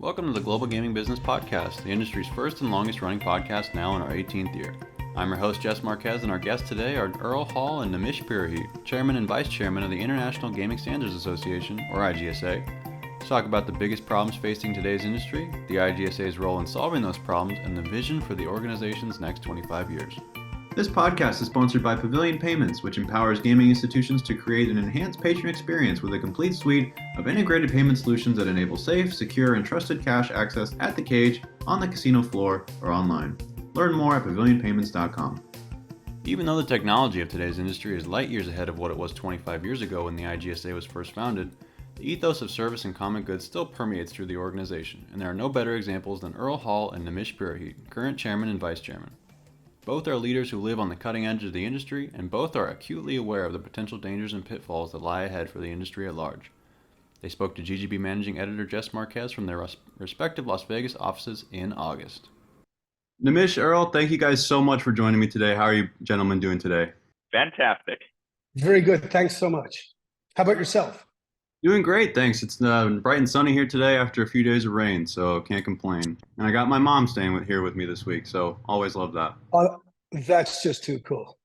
Welcome to the Global Gaming Business Podcast, the industry's first and longest running podcast now in our 18th year. I'm your host, Jess Marquez, and our guests today are Earle Hall and Nimish Purohit, Chairman and Vice Chairman of the International Gaming Standards Association, or IGSA, to talk about the biggest problems facing today's industry, the IGSA's role in solving those problems, and the vision for the organization's next 25 years. This podcast is sponsored by Pavilion Payments, which empowers gaming institutions to create an enhanced patron experience with a complete suite of integrated payment solutions that enable safe, secure, and trusted cash access at the cage, on the casino floor, or online. Learn more at pavilionpayments.com. Even though the technology of today's industry is light years ahead of what it was 25 years ago when the IGSA was first founded, the ethos of service and common goods still permeates through the organization, and there are no better examples than Earle Hall and Nimish Purohit, current chairman and vice chairman. Both are leaders who live on the cutting edge of the industry, and both are acutely aware of the potential dangers and pitfalls that lie ahead for the industry at large. They spoke to GGB managing editor Jess Marquez from their respective Las Vegas offices in August. Nimish, Earle, thank you guys so much for joining me today. How are you gentlemen doing today? Fantastic. Very good. Thanks so much. How about yourself? Doing great, thanks. It's bright and sunny here today after a few days of rain, so can't complain. And I got my mom staying here with me this week, so always love that. That's just too cool.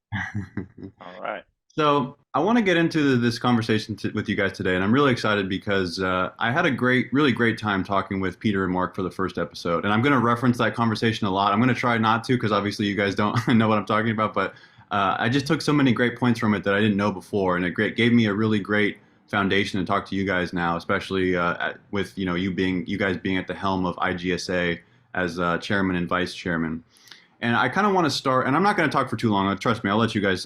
All right. So I want to get into this conversation with you guys today, and I'm really excited because I had a really great time talking with Peter and Mark for the first episode, and I'm going to reference that conversation a lot. I'm going to try not to because obviously you guys don't know what I'm talking about, but I just took so many great points from it that I didn't know before, and it gave me a really great foundation to talk to you guys now, especially with you guys being at the helm of IGSA as chairman and vice chairman. And I kind of want to start, and I'm not going to talk for too long. Trust me, I'll let you guys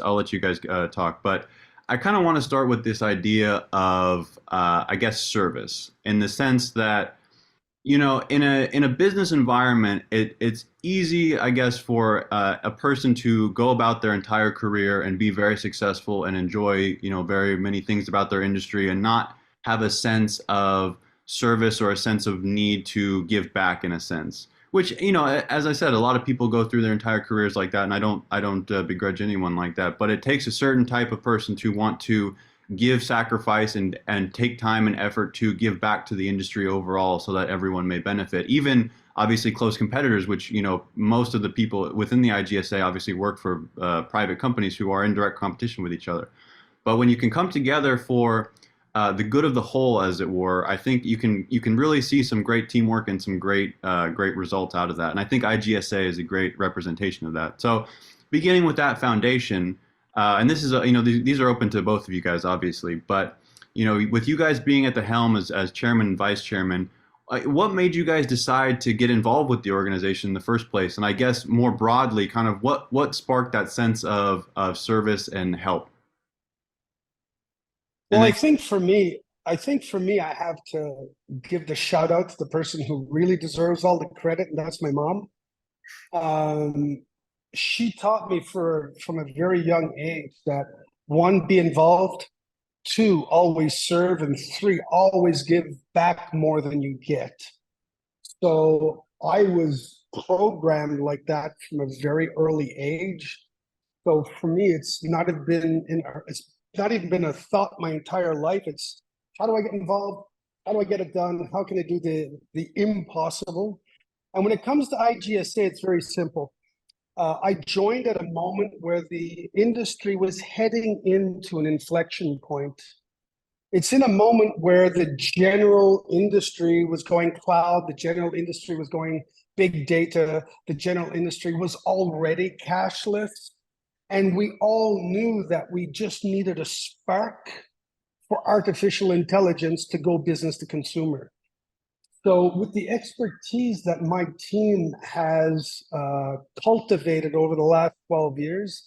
talk. But I kind of want to start with this idea of, I guess, service, in the sense that, in a business environment, it's easy, I guess, for a person to go about their entire career and be very successful and enjoy, very many things about their industry and not have a sense of service or a sense of need to give back in a sense. Which, as I said, a lot of people go through their entire careers like that, and I don't begrudge anyone like that. But it takes a certain type of person to want to give sacrifice and take time and effort to give back to the industry overall so that everyone may benefit. Even obviously close competitors, which, most of the people within the IGSA obviously work for private companies who are in direct competition with each other. But when you can come together for the good of the whole, as it were, I think you can really see some great teamwork and some great results out of that. And I think IGSA is a great representation of that. So beginning with that foundation, and this is, these are open to both of you guys, obviously, but, with you guys being at the helm as chairman and vice chairman, what made you guys decide to get involved with the organization in the first place? And I guess more broadly, kind of what sparked that sense of service and help? Well, I think for me, I have to give the shout out to the person who really deserves all the credit, and that's my mom. She taught me from a very young age that, one, be involved, two, always serve, and three, always give back more than you get. So I was programmed like that from a very early age. So for me, it's not even been a thought my entire life. It's, how do I get involved? How do I get it done? How can I do the impossible? And when it comes to IGSA, it's very simple. I joined at a moment where the industry was heading into an inflection point. It's in a moment where the general industry was going cloud, the general industry was going big data, the general industry was already cashless. And we all knew that we just needed a spark for artificial intelligence to go business to consumer. So with the expertise that my team has cultivated over the last 12 years,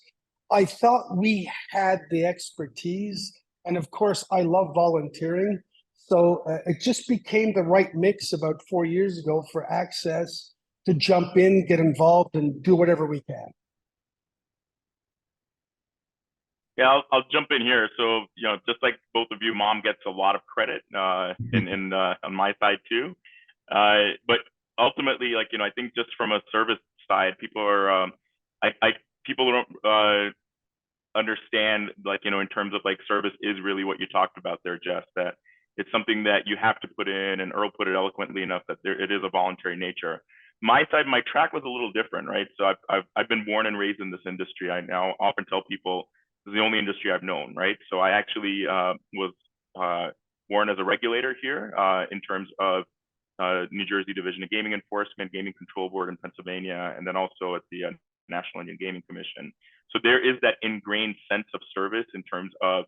I thought we had the expertise. And of course, I love volunteering. So it just became the right mix about 4 years ago for Access to jump in, get involved, and do whatever we can. Yeah, I'll jump in here. So, just like both of you, Mom gets a lot of credit on my side too. But ultimately, I think just from a service side, people are, people don't understand, in terms of service is really what you talked about there, Jess, that It's something that you have to put in, and Earle put it eloquently enough that it is a voluntary nature. My side, my track was a little different, right? So I've been born and raised in this industry. I now often tell people this is the only industry I've known, right? So I actually was born as a regulator here in terms of New Jersey Division of Gaming Enforcement, Gaming Control Board in Pennsylvania, and then also at the National Indian Gaming Commission. So there is that ingrained sense of service in terms of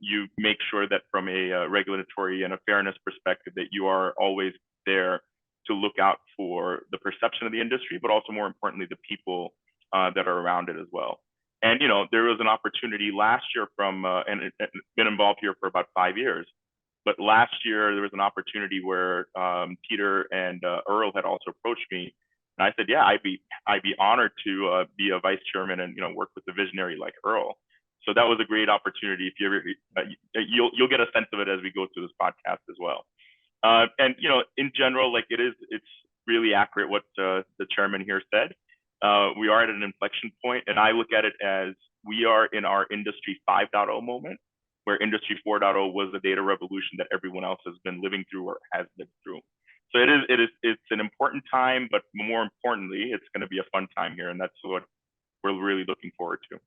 you make sure that from a regulatory and a fairness perspective that you are always there to look out for the perception of the industry, but also more importantly, the people that are around it as well. And, you know, there was an opportunity last year from, and been involved here for about 5 years, but last year there was an opportunity where Peter and Earle had also approached me. And I said, yeah, I'd be honored to be a vice chairman and, you know, work with a visionary like Earle. So that was a great opportunity. If you ever, you'll get a sense of it as we go through this podcast as well. And you know, in general, like it's really accurate what the chairman here said. We are at an inflection point, and I look at it as we are in our industry 5.0 moment, where industry 4.0 was the data revolution that everyone else has been living through or has lived through. So it's an important time, but more importantly, it's going to be a fun time here, and that's what we're really looking forward to.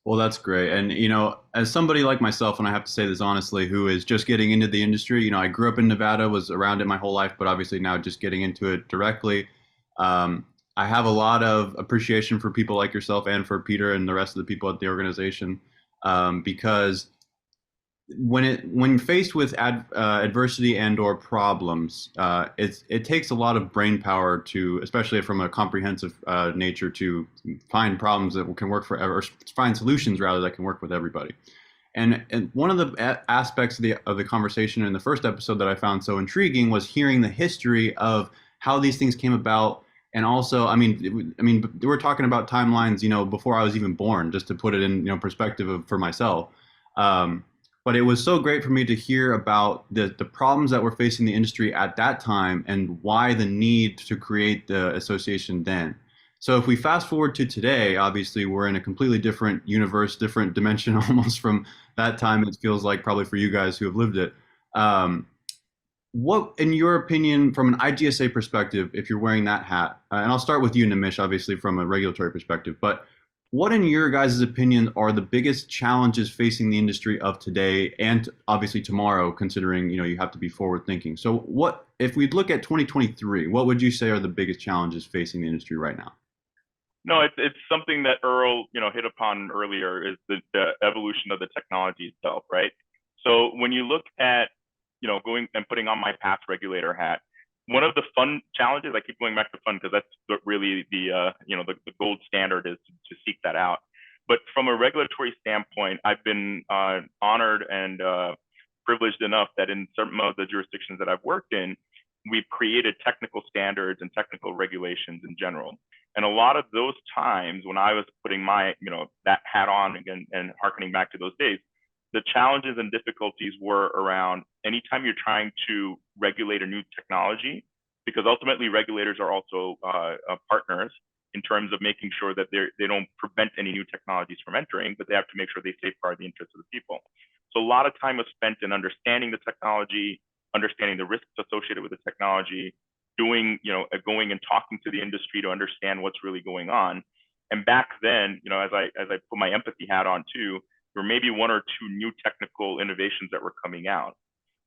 Well, that's great. And, you know, as somebody like myself, and I have to say this honestly, who is just getting into the industry, you know, I grew up in Nevada, was around it my whole life, but obviously now just getting into it directly. I have a lot of appreciation for people like yourself and for Peter and the rest of the people at the organization, because when faced with adversity and or problems, it takes a lot of brain power to, especially from a comprehensive nature, to find problems that can work for, or find solutions rather that can work with everybody. And one of the aspects of the conversation in the first episode that I found so intriguing was hearing the history of how these things came about. And also, I mean, we're talking about timelines, you know, before I was even born, just to put it in, you know, perspective for myself. But it was so great for me to hear about the problems that were facing the industry at that time and why the need to create the association then. So if we fast forward to today, obviously we're in a completely different universe, different dimension almost from that time. It feels like probably for you guys who have lived it. What, in your opinion, from an IGSA perspective, if you're wearing that hat, and I'll start with you, Nimish, obviously from a regulatory perspective, but what, in your guys' opinion, are the biggest challenges facing the industry of today and obviously tomorrow, considering, you know, you have to be forward thinking? So what, if we look at 2023, what would you say are the biggest challenges facing the industry right now? No, it's something that Earle, you know, hit upon earlier, is the evolution of the technology itself, right? So when you look at, you know, going and putting on my past regulator hat, one of the fun challenges, I keep going back to fun because that's really the you know, the gold standard is to seek that out. But from a regulatory standpoint, I've been honored and privileged enough that in some of the jurisdictions that I've worked in, we've created technical standards and technical regulations in general. And a lot of those times when I was putting my, you know, that hat on again and harkening back to those days, the challenges and difficulties were around anytime you're trying to regulate a new technology, because ultimately regulators are also partners in terms of making sure that they don't prevent any new technologies from entering, but they have to make sure they safeguard the interests of the people. So a lot of time was spent in understanding the technology, understanding the risks associated with the technology, doing, you know, going and talking to the industry to understand what's really going on. And back then, you know, as I put my empathy hat on too, there were maybe one or two new technical innovations that were coming out.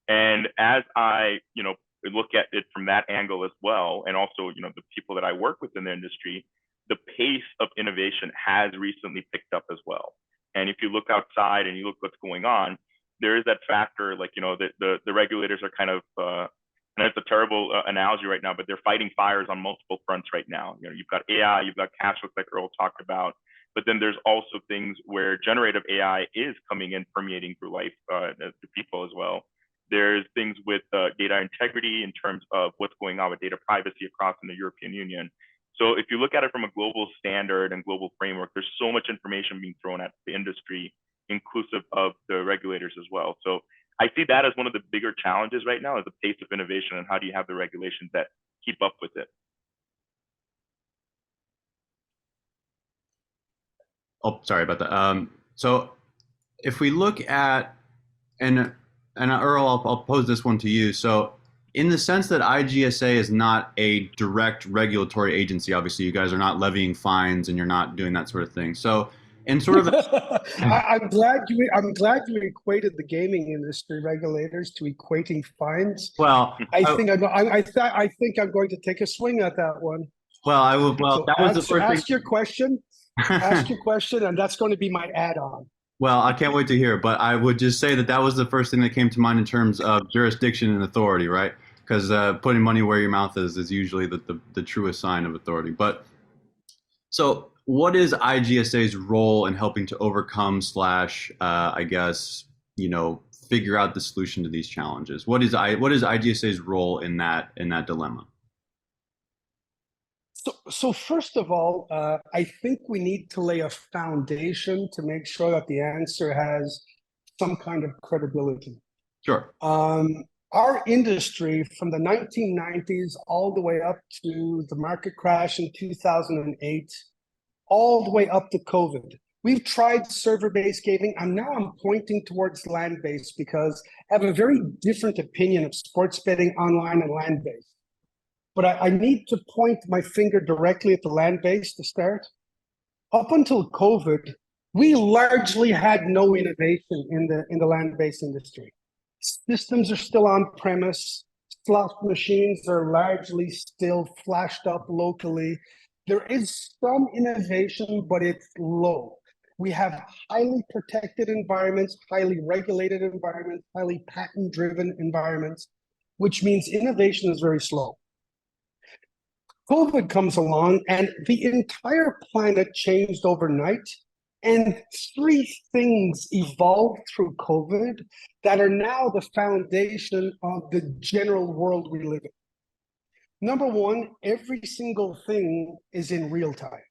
And as I, you know, look at it from that angle as well, and also, you know, the people that I work with in the industry, the pace of innovation has recently picked up as well. And if you look outside and you look what's going on, there is that factor, like, you know, the regulators are kind of, and it's a terrible analogy right now, but they're fighting fires on multiple fronts right now. You know, you've got AI, you've got cashless, like Earle talked about, but then there's also things where generative AI is coming in, permeating through life to people as well. There's things with data integrity in terms of what's going on with data privacy across in the European Union. So if you look at it from a global standard and global framework, there's so much information being thrown at the industry, inclusive of the regulators as well. So I see that as one of the bigger challenges right now, is the pace of innovation and how do you have the regulations that keep up with it. Oh, sorry about that. So if we look at, and and Earl, I'll pose this one to you. So, in the sense that IGSA is not a direct regulatory agency, obviously, you guys are not levying fines and you're not doing that sort of thing. So, in sort of, I'm glad you equated the gaming industry regulators to equating fines. well, I think I think I'm going to take a swing at that one. well, I will. Well, So that was the first thing. ask your question. Ask your question, and that's going to be my add-on. Well, I can't wait to hear it, but I would just say that that was the first thing that came to mind in terms of jurisdiction and authority, right? Because putting money where your mouth is usually the truest sign of authority. But so, what is IGSA's role in helping to overcome slash, I guess, figure out the solution to these challenges? What is IGSA's role in that dilemma? So first of all, I think we need to lay a foundation to make sure that the answer has some kind of credibility. Sure. Our industry from the 1990s all the way up to the market crash in 2008, all the way up to COVID. We've tried server-based gaming, and now I'm pointing towards land-based because I have a very different opinion of sports betting online and land-based. But I need to point my finger directly at the land-based to start. Up until COVID, we largely had no innovation in the land-based industry. Systems are still on premise. Slot machines are largely still flashed up locally. There is some innovation, but it's low. We have highly protected environments, highly regulated environments, highly patent-driven environments, which means innovation is very slow. COVID comes along and the entire planet changed overnight. And three things evolved through COVID that are now the foundation of the general world we live in. Number one, every single thing is in real time.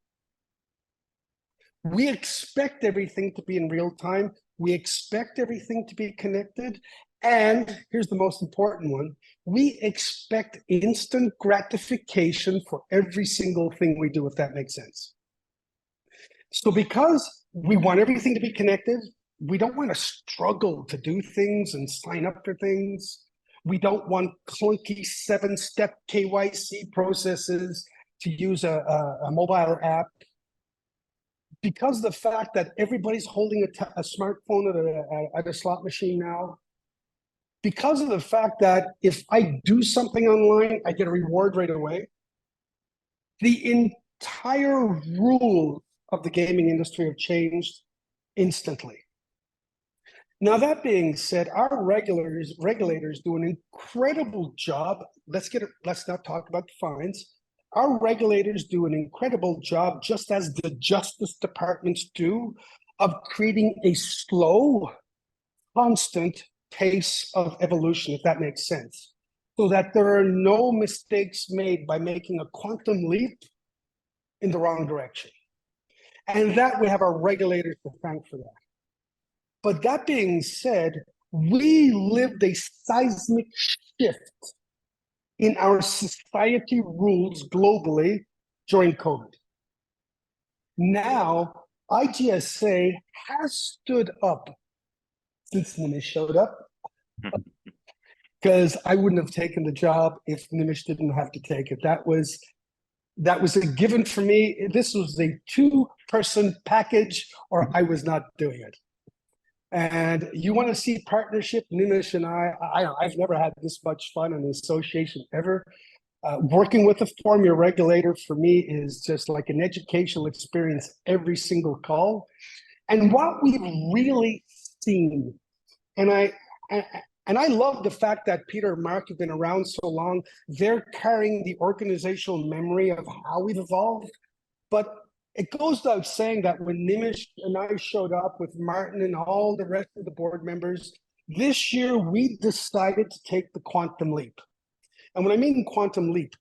We expect everything to be in real time. We expect everything to be connected. And here's the most important one. We expect instant gratification for every single thing we do, if that makes sense. So because we want everything to be connected, we don't want to struggle to do things and sign up for things. We don't want clunky 7-step KYC processes to use a mobile app. Because of the fact that everybody's holding a smartphone at a slot machine now, because of the fact that if I do something online, I get a reward right away, the entire rules of the gaming industry have changed instantly. Now, that being said, our regulators do an incredible job. Let's not talk about the fines. Our regulators do an incredible job, just as the justice departments do, of creating a slow, constant pace of evolution, if that makes sense, so that there are no mistakes made by making a quantum leap in the wrong direction. And that we have our regulators to thank for that. But that being said, we lived a seismic shift in our society rules globally during COVID. Now, IGSA has stood up since Nimish showed up, because I wouldn't have taken the job if Nimish didn't have to take it. That was a given for me. This was a 2-person package, or I was not doing it. And you want to see partnership, Nimish and I've never had this much fun in an association ever. Working with a formula regulator for me is just like an educational experience every single call. And what we've really seen, and I love the fact that Peter and Mark have been around so long. They're carrying the organizational memory of how we've evolved. But it goes without saying that when Nimish and I showed up with Martin and all the rest of the board members, this year we decided to take the quantum leap. And when I mean quantum leap,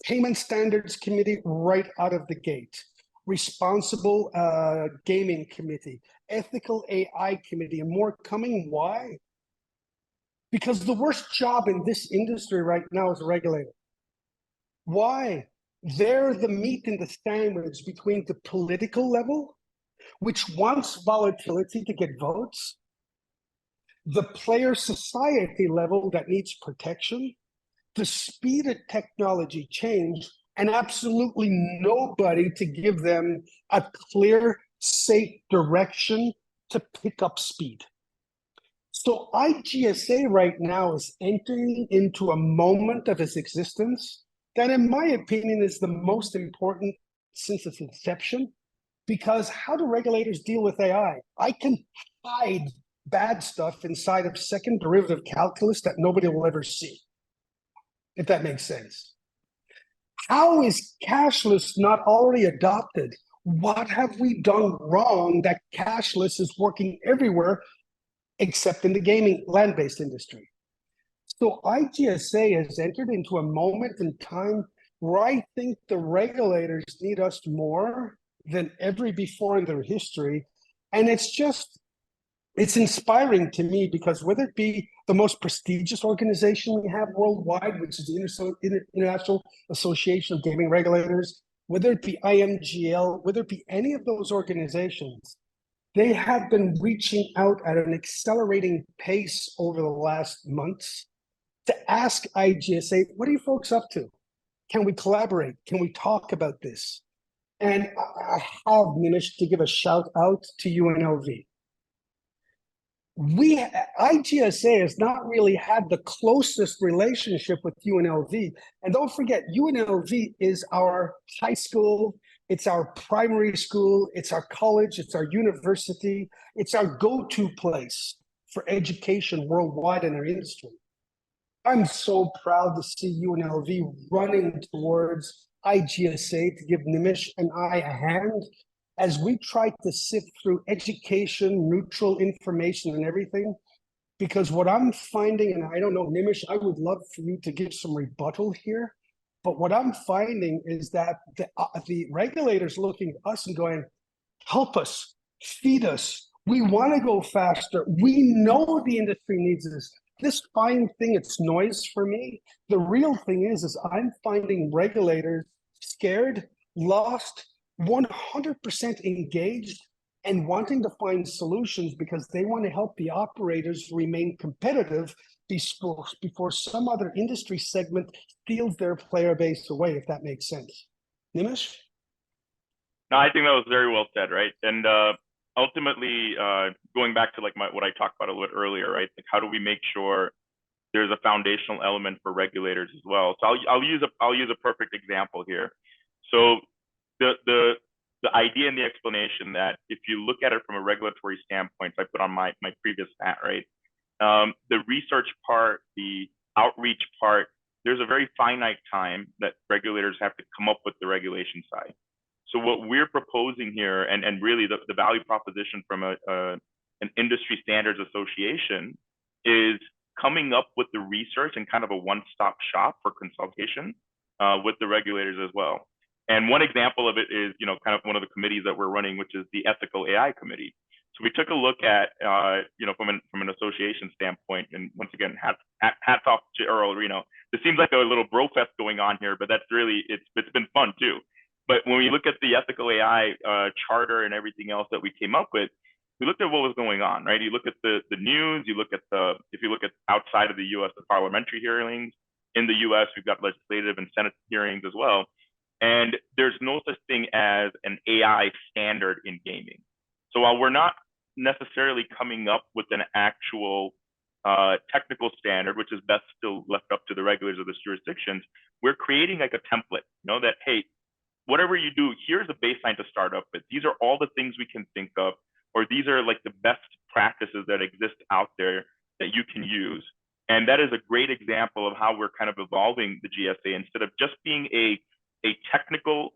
payment standards committee right out of the gate, responsible gaming committee, ethical AI committee, and more coming. Why? Because the worst job in this industry right now is a regulator. Why? They're the meat in the sandwich between the political level, which wants volatility to get votes, the player society level that needs protection, the speed of technology change, and absolutely nobody to give them a clear, safe direction to pick up speed. So IGSA right now is entering into a moment of its existence that, in my opinion, is the most important since its inception. Because how do regulators deal with AI? I can hide bad stuff inside of second derivative calculus that nobody will ever see, if that makes sense. How is cashless not already adopted? What have we done wrong that cashless is working everywhere except in the gaming land-based industry? So IGSA has entered into a moment in time where I think the regulators need us more than ever before in their history. And it's inspiring to me, because whether it be the most prestigious organization we have worldwide, which is the International Association of Gaming Regulators, whether it be IMGL, whether it be any of those organizations, they have been reaching out at an accelerating pace over the last months to ask IGSA, what are you folks up to? Can we collaborate? Can we talk about this? And I have, Nimish, to give a shout out to UNLV. IGSA has not really had the closest relationship with UNLV. And don't forget, UNLV is our high school, it's our primary school, it's our college, it's our university, it's our go-to place for education worldwide in our industry. I'm so proud to see UNLV running towards IGSA to give Nimish and I a hand as we try to sift through education, neutral information, and everything. Because what I'm finding, and I don't know, Nimish, I would love for you to give some rebuttal here, but what I'm finding is that the regulators looking at us and going, help us, feed us. We want to go faster. We know the industry needs this. This fine thing, it's noise for me. The real thing is I'm finding regulators scared, lost, 100% engaged, and wanting to find solutions because they want to help the operators remain competitive before some other industry segment steals their player base away, if that makes sense. Nimish? No, I think that was very well said, right? And ultimately, going back to like what I talked about a little bit earlier, right? Like, how do we make sure there's a foundational element for regulators as well? So I'll use a perfect example here. So the idea and the explanation that if you look at it from a regulatory standpoint, so I put on my previous hat, right? The research part, the outreach part, there's a very finite time that regulators have to come up with the regulation side. So what we're proposing here, and really the value proposition from an industry standards association, is coming up with the research and kind of a one-stop shop for consultation with the regulators as well. And one example of it is, kind of one of the committees that we're running, which is the Ethical AI Committee. So we took a look at, from an association standpoint, and once again, hats off to Earle. This seems like a little bro fest going on here, but that's really, it's been fun too. But when we look at the Ethical AI charter and everything else that we came up with, we looked at what was going on, right? You look at the news, if you look at outside of the US, the parliamentary hearings. In the US, we've got legislative and Senate hearings as well. And there's no such thing as an AI standard in gaming. So while we're not necessarily coming up with an actual technical standard, which is best still left up to the regulators of the jurisdictions, we're creating like a template, that, hey, whatever you do, here's a baseline to start up with. These are all the things we can think of, or these are like the best practices that exist out there that you can use. And that is a great example of how we're kind of evolving the GSA. Instead of just being a technical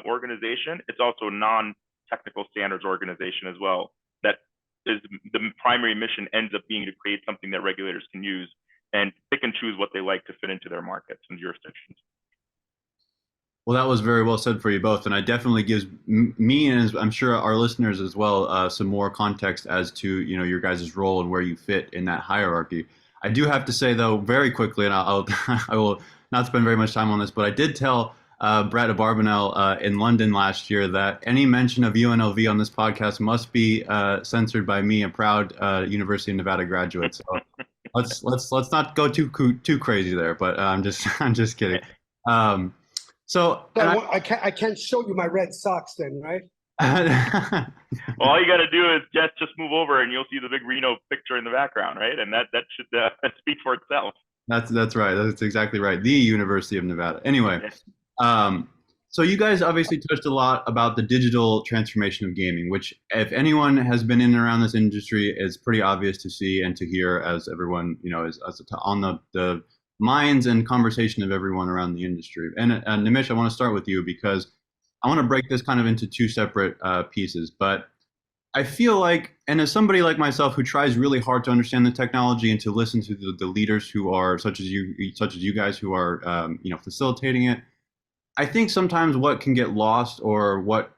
organization, it's also a non-technical standards organization as well. That is the primary mission ends up being to create something that regulators can use and pick and choose what they like to fit into their markets and jurisdictions. Well, that was very well said for you both, and it definitely gives me, and I'm sure our listeners as well, some more context as to your guys' role and where you fit in that hierarchy. I do have to say though, very quickly, and I will not spend very much time on this, but I did tell Brett Barbanel in London last year that any mention of UNLV on this podcast must be censored by me, a proud University of Nevada graduate. So let's not go too crazy there. But I'm just kidding. Um, so So I can't show you my Red Sox then, right? Well, all you got to do is just move over, and you'll see the big Reno picture in the background, right? And that should speak for itself. That's right. That's exactly right. The University of Nevada. Anyway, so you guys obviously touched a lot about the digital transformation of gaming, which if anyone has been in and around this industry, is pretty obvious to see and to hear, as everyone is on the minds and conversation of everyone around the industry. And Nimish, I want to start with you because I want to break this kind of into two separate pieces, but I feel like, and as somebody like myself who tries really hard to understand the technology and to listen to the leaders who are such as you guys who are facilitating it, I think sometimes what can get lost or what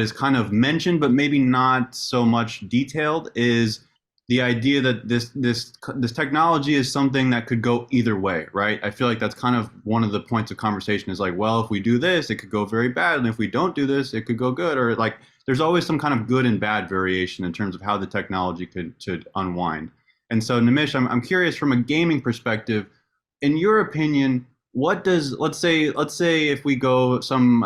is kind of mentioned but maybe not so much detailed is the idea that this technology is something that could go either way, right? I feel like that's kind of one of the points of conversation is like, well, if we do this, it could go very bad, and if we don't do this, it could go good, or like there's always some kind of good and bad variation in terms of how the technology could unwind. And so, Nimish, I'm curious from a gaming perspective, in your opinion, what does let's say if we go some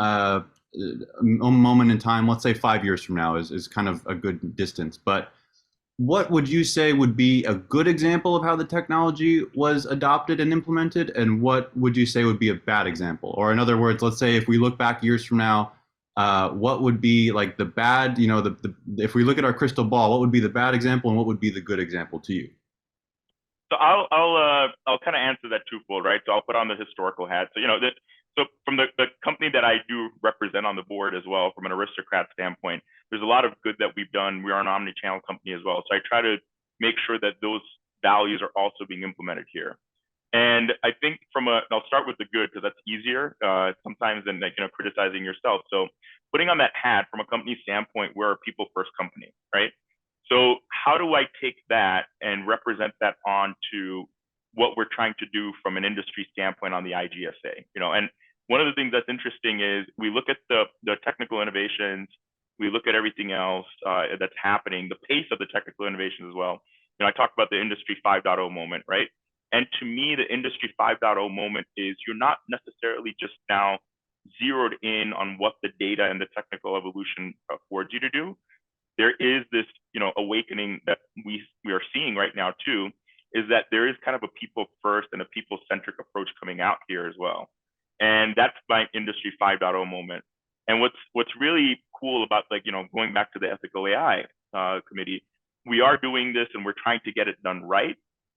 moment in time, let's say 5 years from now is kind of a good distance, but what would you say would be a good example of how the technology was adopted and implemented, and what would you say would be a bad example? Or in other words, let's say if we look back years from now, what would be like the bad, if we look at our crystal ball, what would be the bad example and what would be the good example to you? So I'll kind of answer that twofold, right? So I'll put on the historical hat. So from the company that I do represent on the board as well, from an aristocrat standpoint, there's a lot of good that we've done. We are an omni-channel company as well. So I try to make sure that those values are also being implemented here. And I think I'll start with the good because that's easier sometimes than criticizing yourself. So putting on that hat from a company standpoint, we're a people first company, right? So how do I take that and represent that onto what we're trying to do from an industry standpoint on the IGSA? And one of the things that's interesting is we look at the technical innovations, we look at everything else that's happening, the pace of the technical innovations as well. I talked about the industry 5.0 moment, right? And to me, the industry 5.0 moment is you're not necessarily just now zeroed in on what the data and the technical evolution affords you to do. There is this, awakening that we are seeing right now too, is that there is kind of a people first and a people centric approach coming out here as well. And that's my industry 5.0 moment. And what's really cool about going back to the ethical AI committee, we are doing this and we're trying to get it done right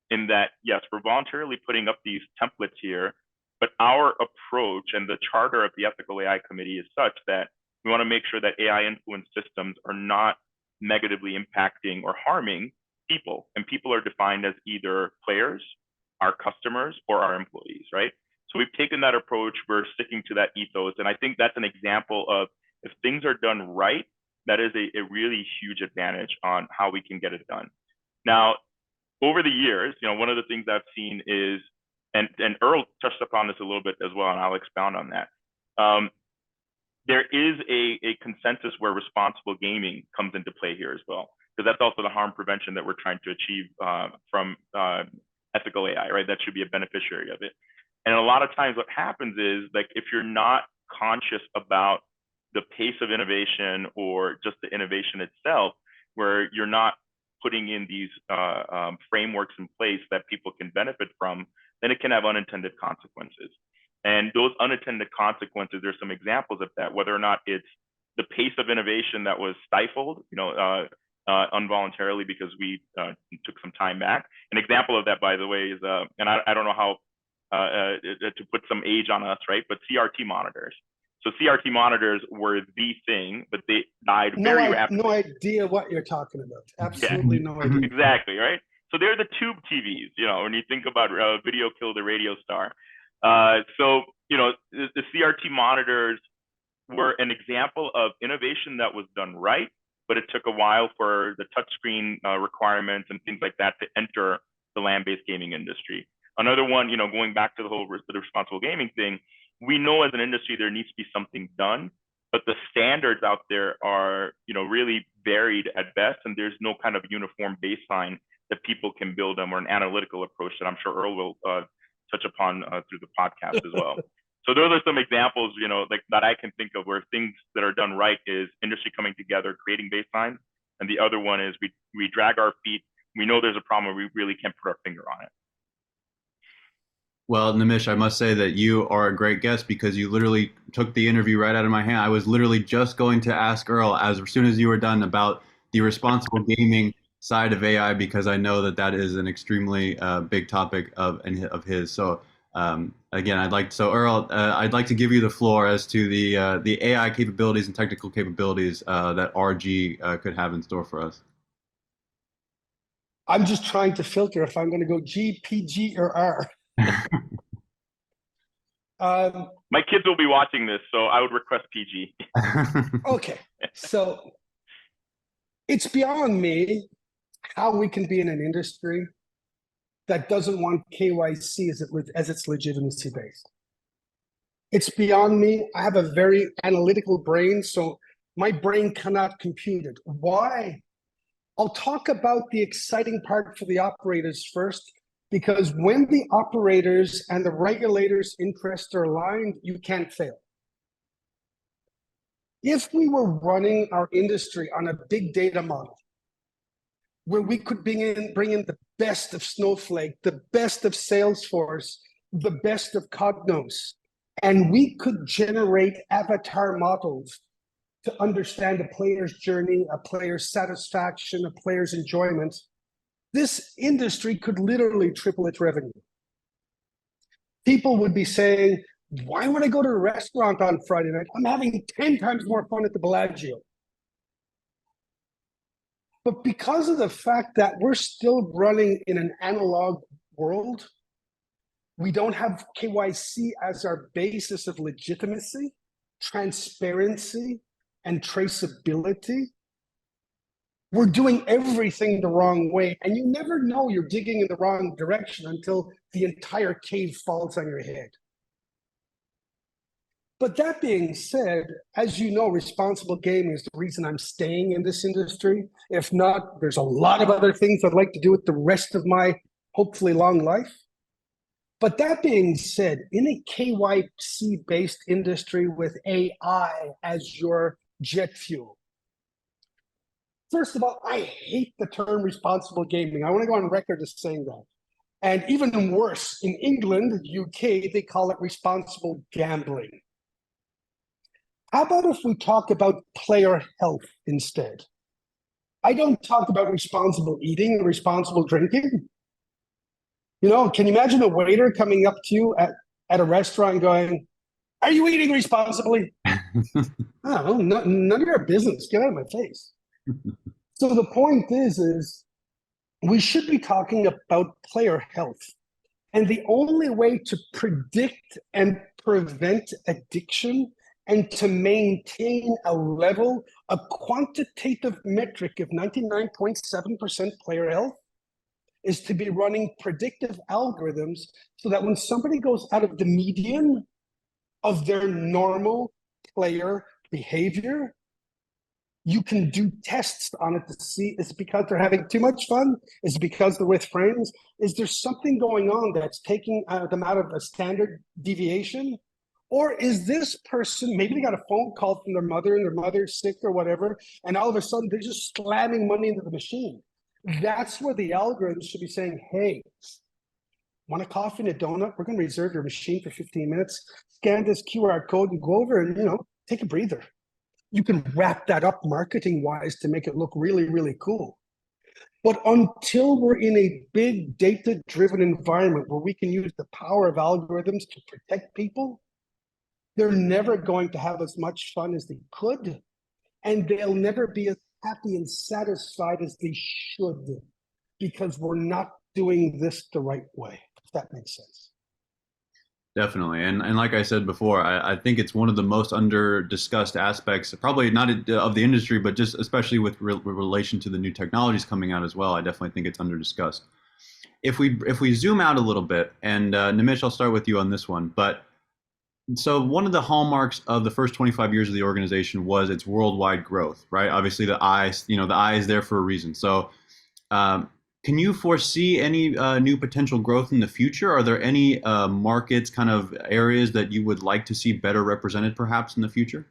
in that, yes, we're voluntarily putting up these templates here, but our approach and the charter of the ethical AI committee is such that we want to make sure that AI influenced systems are not negatively impacting or harming people. And people are defined as either players, our customers, or our employees, right? So we've taken that approach, we're sticking to that ethos. And I think that's an example of if things are done right, that is a really huge advantage on how we can get it done. Now, over the years, one of the things I've seen is, and Earle touched upon this a little bit as well, and I'll expound on that. There is a consensus where responsible gaming comes into play here as well, because that's also the harm prevention that we're trying to achieve from ethical AI, right? That should be a beneficiary of it. And a lot of times what happens is, like, if you're not conscious about the pace of innovation or just the innovation itself, where you're not putting in these frameworks in place that people can benefit from, then it can have unintended consequences. And those unintended consequences, there's some examples of that, whether or not it's the pace of innovation that was stifled, involuntarily because we took some time back. An example of that, by the way, is, and I don't know how to put some age on us, right? But CRT monitors. So CRT monitors were the thing, but they died very rapidly. No idea what you're talking about. Absolutely no idea. Exactly, right? So they're the tube TVs, when you think about video killed the radio star. So, the CRT monitors were an example of innovation that was done right, but it took a while for the touchscreen requirements and things like that to enter the land-based gaming industry. Another one, going back to the whole responsible gaming thing, we know as an industry there needs to be something done, but the standards out there are, really varied at best, and there's no kind of uniform baseline that people can build on, or an analytical approach that I'm sure Earle will touch upon through the podcast as well. So those are some examples, like that I can think of where things that are done right is industry coming together, creating baselines, and the other one is we drag our feet. We know there's a problem, we really can't put our finger on it. Well, Nimish, I must say that you are a great guest because you literally took the interview right out of my hand. I was literally just going to ask Earle as soon as you were done about the responsible gaming side of AI, because I know that is an extremely big topic of his. So again, Earle, I'd like to give you the floor as to the AI capabilities and technical capabilities that RG could have in store for us. I'm just trying to filter if I'm going to go G, PG, or R. My kids will be watching this, so I would request PG. Okay, so it's beyond me how we can be in an industry that doesn't want KYC as its legitimacy based. It's beyond me. I have a very analytical brain, so my brain cannot compute it. Why? I'll talk about the exciting part for the operators first, because when the operators and the regulators' interests are aligned, you can't fail. If we were running our industry on a big data model, where we could bring in the best of Snowflake, the best of Salesforce, the best of Cognos, and we could generate avatar models to understand a player's journey, a player's satisfaction, a player's enjoyment, this industry could literally triple its revenue. People would be saying, why would I go to a restaurant on Friday night? I'm having 10 times more fun at the Bellagio. But because of the fact that we're still running in an analog world, we don't have KYC as our basis of legitimacy, transparency, and traceability. We're doing everything the wrong way, and you never know you're digging in the wrong direction until the entire cave falls on your head. But that being said, as you know, responsible gaming is the reason I'm staying in this industry. If not, there's a lot of other things I'd like to do with the rest of my hopefully long life. But that being said, in a KYC-based industry with AI as your jet fuel, first of all, I hate the term responsible gaming. I want to go on record as saying that. And even worse, in England, UK, they call it responsible gambling. How about if we talk about player health instead? I don't talk about responsible eating or responsible drinking. Can you imagine a waiter coming up to you at a restaurant going, "Are you eating responsibly?" Oh, none of your business. Get out of my face. So the point is we should be talking about player health. And the only way to predict and prevent addiction and to maintain a level, a quantitative metric of 99.7% player health is to be running predictive algorithms so that when somebody goes out of the median of their normal player behavior, you can do tests on it to see, is it because they're having too much fun? Is it because they're with friends? Is there something going on that's taking them out of a standard deviation? Or is this person, maybe they got a phone call from their mother and their mother's sick or whatever, and all of a sudden they're just slamming money into the machine. That's where the algorithm should be saying, hey, want a coffee and a donut? We're going to reserve your machine for 15 minutes. Scan this QR code and go over and, take a breather. You can wrap that up marketing-wise to make it look really, really cool. But until we're in a big data-driven environment where we can use the power of algorithms to protect people, they're never going to have as much fun as they could, and they'll never be as happy and satisfied as they should, because we're not doing this the right way, if that makes sense. Definitely. And like I said before, I think it's one of the most under discussed aspects, probably not of the industry, but just especially with relation to the new technologies coming out as well. I definitely think it's under discussed. If we zoom out a little bit, and Nimish, I'll start with you on this one, but So one of the hallmarks of the first 25 years of the organization was its worldwide growth, right? Obviously, the eye is there for a reason. So, um, can you foresee any new potential growth in the future? Are there any markets, kind of areas that you would like to see better represented, perhaps in the future?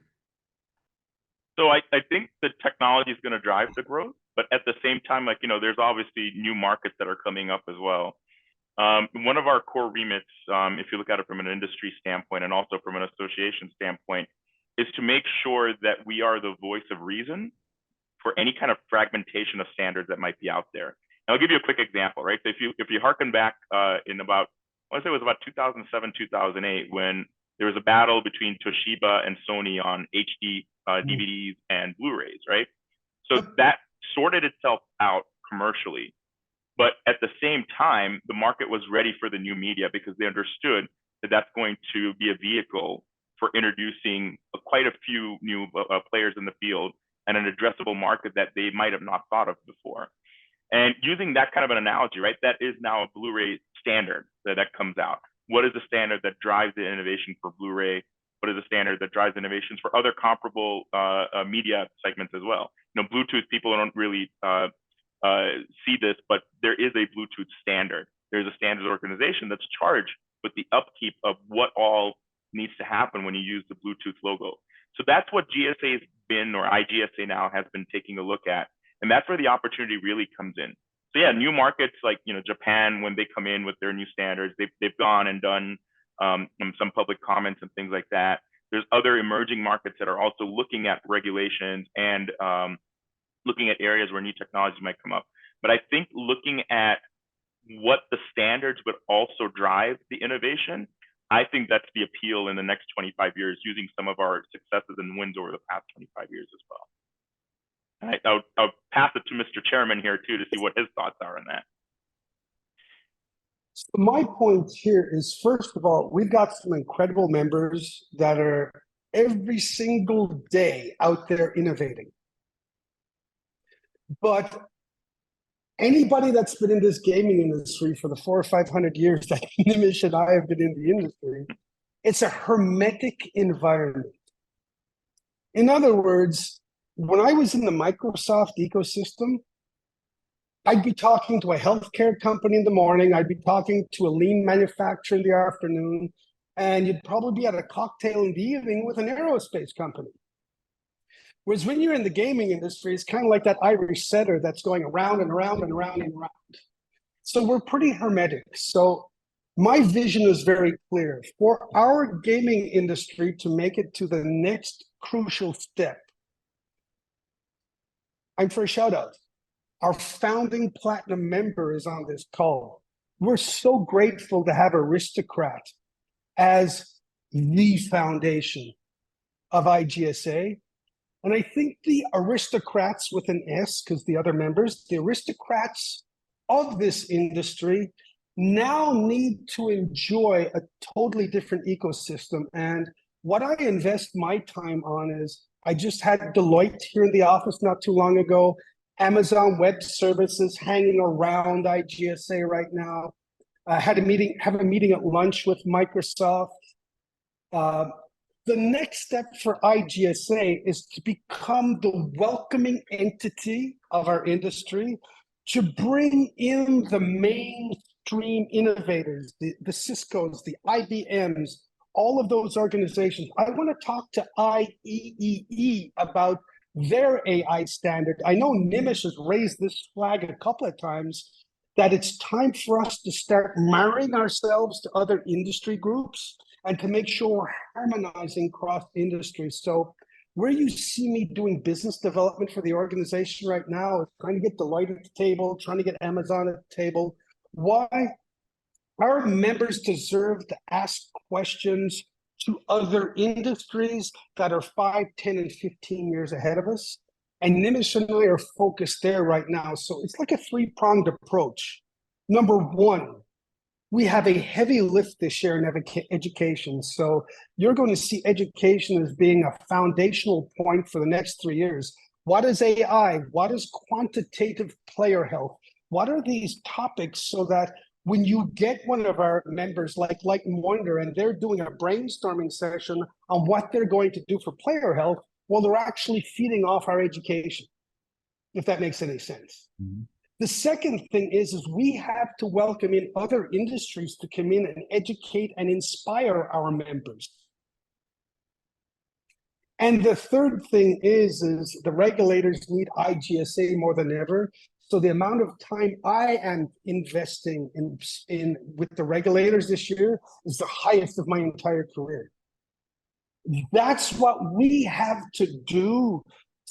So I think the technology is going to drive the growth, but at the same time, like, there's obviously new markets that are coming up as well. One of our core remits, if you look at it from an industry standpoint and also from an association standpoint, is to make sure that we are the voice of reason for any kind of fragmentation of standards that might be out there. And I'll give you a quick example, right? So if you harken back in about, I want to say it was about 2007, 2008, when there was a battle between Toshiba and Sony on HD DVDs and Blu-rays, right? So that sorted itself out commercially. But at the same time, the market was ready for the new media because they understood that that's going to be a vehicle for introducing quite a few new players in the field and an addressable market that they might have not thought of before. And using that kind of an analogy, right, that is now a Blu-ray standard that comes out. What is the standard that drives the innovation for Blu-ray? What is the standard that drives innovations for other comparable media segments as well? Bluetooth, people don't really see this, but there is a Bluetooth standard. There's a standards organization that's charged with the upkeep of what all needs to happen when you use the Bluetooth logo. So that's what GSA has been, or IGSA now has been taking a look at. And that's where the opportunity really comes in. So yeah, new markets like, Japan, when they come in with their new standards, they've gone and done some public comments and things like that. There's other emerging markets that are also looking at regulations and looking at areas where new technologies might come up. But I think looking at what the standards would also drive the innovation, I think that's the appeal in the next 25 years, using some of our successes and wins over the past 25 years as well. And I'll pass it to Mr. Chairman here too to see what his thoughts are on that. So my point here is, first of all, we've got some incredible members that are every single day out there innovating. But anybody that's been in this gaming industry for the 400 or 500 years that Nimish and I have been in the industry, it's a hermetic environment. In other words, when I was in the Microsoft ecosystem, I'd be talking to a healthcare company in the morning, I'd be talking to a lean manufacturer in the afternoon, and you'd probably be at a cocktail in the evening with an aerospace company. Whereas when you're in the gaming industry, it's kind of like that Irish setter that's going around and around and around and around. So we're pretty hermetic. So my vision is very clear. For our gaming industry to make it to the next crucial step, I'm for a shout out. Our founding platinum member is on this call. We're so grateful to have Aristocrat as the foundation of IGSA. And I think the aristocrats with an S, because the other members, the aristocrats of this industry now need to enjoy a totally different ecosystem. And what I invest my time on is, I just had Deloitte here in the office not too long ago, Amazon Web Services hanging around IGSA right now. I have a meeting at lunch with Microsoft. The next step for IGSA is to become the welcoming entity of our industry, to bring in the mainstream innovators, the Ciscos, the IBMs, all of those organizations. I want to talk to IEEE about their AI standard. I know Nimish has raised this flag a couple of times, that it's time for us to start marrying ourselves to other industry groups and to make sure we're harmonizing cross industries. So where you see me doing business development for the organization right now is trying to get Deloitte at the table, trying to get Amazon at the table. Why? Our members deserve to ask questions to other industries that are 5, 10, and 15 years ahead of us. And Nimish and I are focused there right now. So it's like a three-pronged approach. Number one, we have a heavy lift this year in education. So you're going to see education as being a foundational point for the next 3 years. What is AI? What is quantitative player health? What are these topics so that when you get one of our members like Light and Wonder, and they're doing a brainstorming session on what they're going to do for player health, well, they're actually feeding off our education, if that makes any sense. Mhm. The second thing is we have to welcome in other industries to come in and educate and inspire our members. And the third thing is the regulators need IGSA more than ever. So the amount of time I am investing in with the regulators this year is the highest of my entire career. That's what we have to do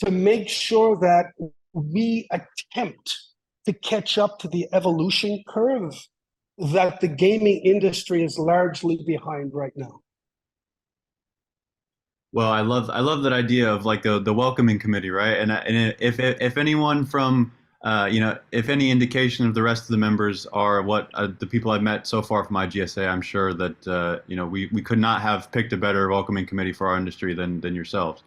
to make sure that we attempt to catch up to the evolution curve that the gaming industry is largely behind right now. Well, I love that idea of like the welcoming committee, right? And if anyone from if any indication of the rest of the members are what the people I've met so far from IGSA, I'm sure that we could not have picked a better welcoming committee for our industry than yourselves.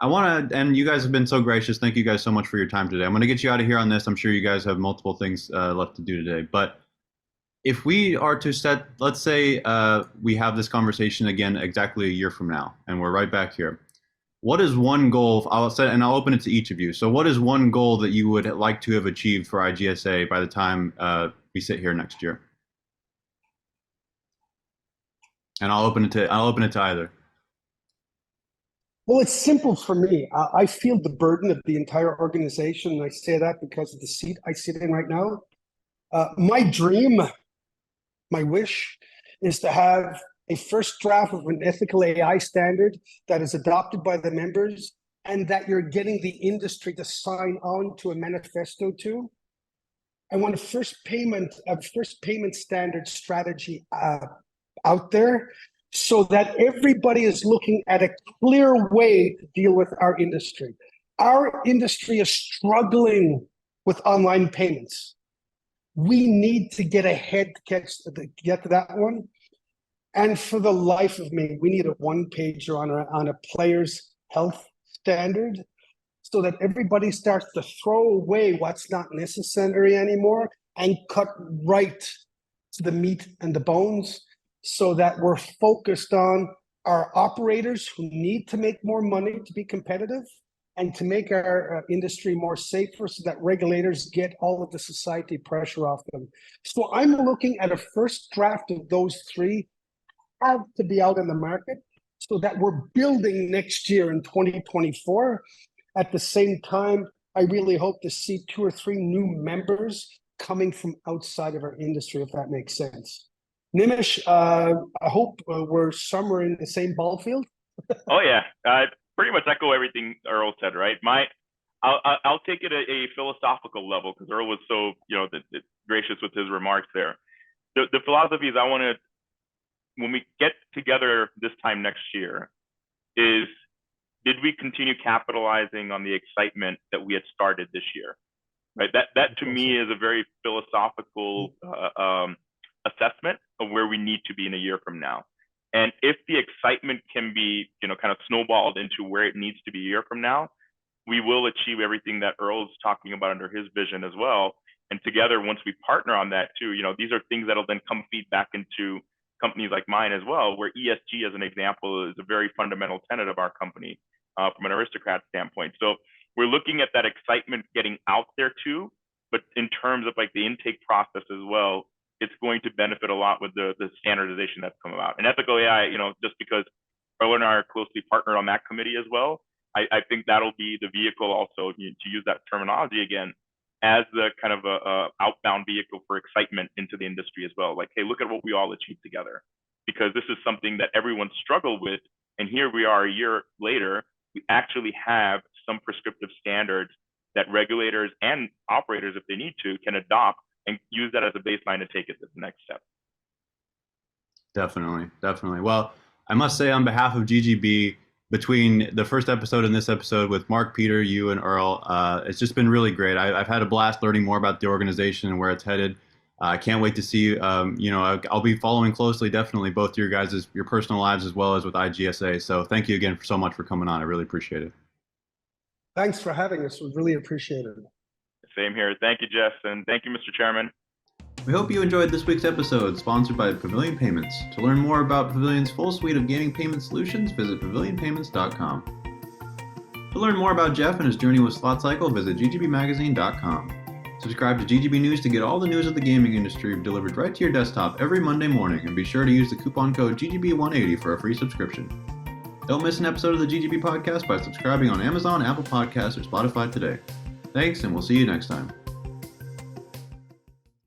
I want to, and you guys have been so gracious. Thank you guys so much for your time today. I'm going to get you out of here on this. I'm sure you guys have multiple things left to do today, but if we are to set, let's say we have this conversation again exactly a year from now, and we're right back here. What is one goal? I'll set, and I'll open it to each of you. So, what is one goal that you would like to have achieved for IGSA by the time we sit here next year? And I'll open it to either. Well, it's simple for me. I feel the burden of the entire organization, and I say that because of the seat I sit in right now. My dream, my wish, is to have a first draft of an ethical AI standard that is adopted by the members and that you're getting the industry to sign on to a manifesto to. I want a first payment standard strategy out there so that everybody is looking at a clear way to deal with our industry. Our industry is struggling with online payments. We need to get ahead to get to that one. And for the life of me, we need a one-pager on a player's health standard so that everybody starts to throw away what's not necessary anymore and cut right to the meat and the bones so that we're focused on our operators who need to make more money to be competitive and to make our industry more safer so that regulators get all of the society pressure off them. So I'm looking at a first draft of those three have to be out in the market so that we're building next year in 2024. At the same time, I really hope to see 2 or 3 new members coming from outside of our industry, if that makes sense. Nimish, I hope we're somewhere in the same ball field. Oh yeah, pretty much echo everything Earle said, right? I'll take it at a philosophical level because Earle was so gracious with his remarks there. The philosophy is I want to, when we get together this time next year, is did we continue capitalizing on the excitement that we had started this year? Right. That to me is a very philosophical assessment of where we need to be in a year from now. And if the excitement can be, kind of snowballed into where it needs to be a year from now, we will achieve everything that Earle's talking about under his vision as well. And together, once we partner on that too, these are things that'll then come feed back into companies like mine as well, where ESG, as an example, is a very fundamental tenet of our company from an aristocrat standpoint. So we're looking at that excitement getting out there too, but in terms of like the intake process as well, it's going to benefit a lot with the standardization that's come about. And ethical AI, just because Earle and I are closely partnered on that committee as well, I think that'll be the vehicle also, to use that terminology again, as the kind of a outbound vehicle for excitement into the industry as well. Like, hey, look at what we all achieved together, because this is something that everyone struggled with. And here we are a year later, we actually have some prescriptive standards that regulators and operators, if they need to, can adopt and use that as a baseline to take it to the next step. Definitely. Well, I must say on behalf of GGB, between the first episode and this episode with Mark, Peter, you, and Earle, it's just been really great. I've had a blast learning more about the organization and where it's headed. I can't wait to see, I'll be following closely, definitely, both your guys' your personal lives as well as with IGSA. So thank you again so much for coming on. I really appreciate it. Thanks for having us. We really appreciate it. Same here. Thank you, Jess. And thank you, Mr. Chairman. We hope you enjoyed this week's episode, sponsored by Pavilion Payments. To learn more about Pavilion's full suite of gaming payment solutions, visit pavilionpayments.com. To learn more about Jeff and his journey with Slot Cycle, visit ggbmagazine.com. Subscribe to GGB News to get all the news of the gaming industry delivered right to your desktop every Monday morning, and be sure to use the coupon code GGB180 for a free subscription. Don't miss an episode of the GGB podcast by subscribing on Amazon, Apple Podcasts, or Spotify today. Thanks, and we'll see you next time.